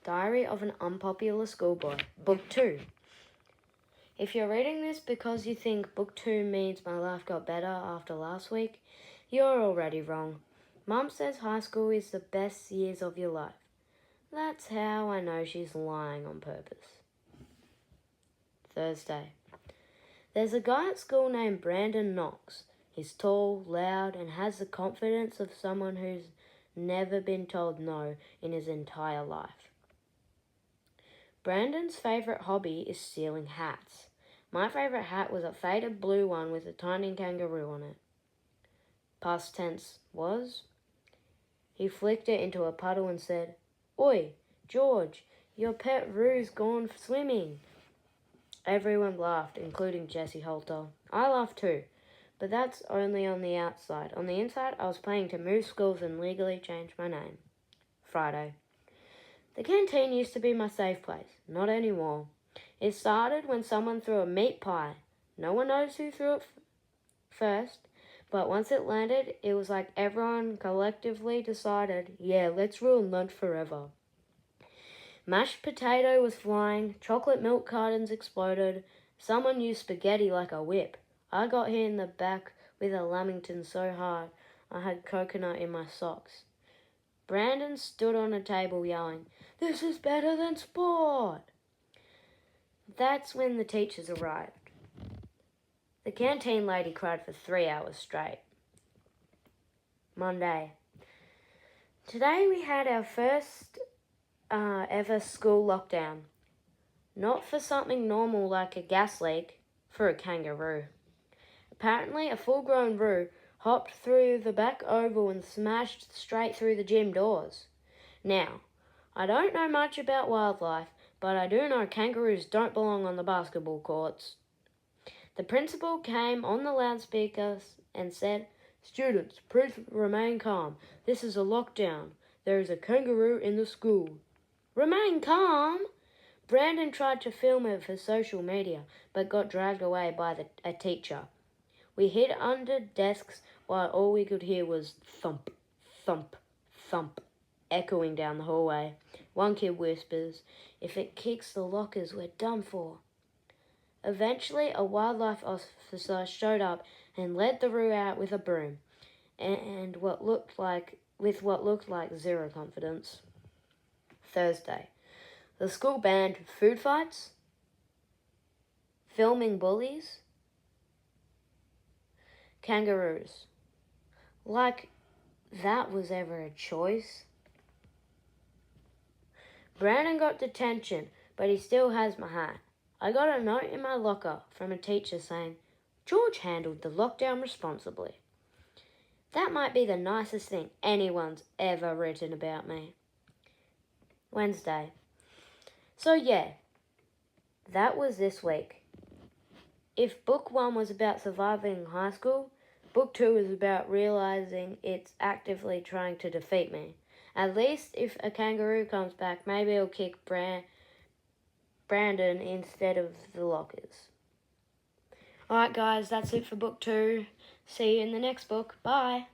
Diary of an Unpopular School Boy, Book 2. If you're reading this because you think Book 2 means my life got better after last week, you're already wrong. Mum says high school is the best years of your life. That's how I know she's lying on purpose. Thursday. There's a guy at school named Brandon Knox. He's tall, loud, and has the confidence of someone who's never been told no in his entire life. Brandon's favourite hobby is stealing hats. My favourite hat was a faded blue one with a tiny kangaroo on it. Past tense was. He flicked it into a puddle and said, "Oi, George, your pet roo's gone swimming." Everyone laughed, including Jessie Holter. I laughed too, but that's only on the outside. On the inside, I was planning to move schools and legally change my name. Friday. The canteen used to be my safe place. Not anymore. It started when someone threw a meat pie. No one knows who threw it first, but once it landed, it was like everyone collectively decided, yeah, let's ruin lunch forever. Mashed potato was flying, chocolate milk cartons exploded, someone used spaghetti like a whip. I got hit in the back with a lamington so hard I had coconut in my socks. Brandon stood on a table yelling, "This is better than sport!" That's when the teachers arrived. The canteen lady cried for 3 hours straight. Monday. Today we had our first ever school lockdown. Not for something normal like a gas leak, for a kangaroo. Apparently a full-grown roo hopped through the back oval and smashed straight through the gym doors. Now, I don't know much about wildlife, but I do know kangaroos don't belong on the basketball courts. The principal came on the loudspeakers and said, "Students, please remain calm. This is a lockdown. There is a kangaroo in the school." Remain calm? Brandon tried to film it for social media, but got dragged away by a teacher. We hid under desks while all we could hear was thump, thump, thump, echoing down the hallway. One kid whispers, "If it kicks the lockers, we're done for." Eventually, a wildlife officer showed up and led the roo out with a broom, and what looked like zero confidence. Thursday. The school banned food fights, filming bullies, kangaroos. Like that was ever a choice. Brandon got detention, but he still has my hat. I got a note in my locker from a teacher saying, "George handled the lockdown responsibly." That might be the nicest thing anyone's ever written about me. Wednesday. So yeah, that was this week. If book 1 was about surviving high school, book 2 is about realizing it's actively trying to defeat me. At least if a kangaroo comes back, maybe it'll kick Brandon instead of the lockers. Alright guys, that's it for book 2. See you in the next book. Bye.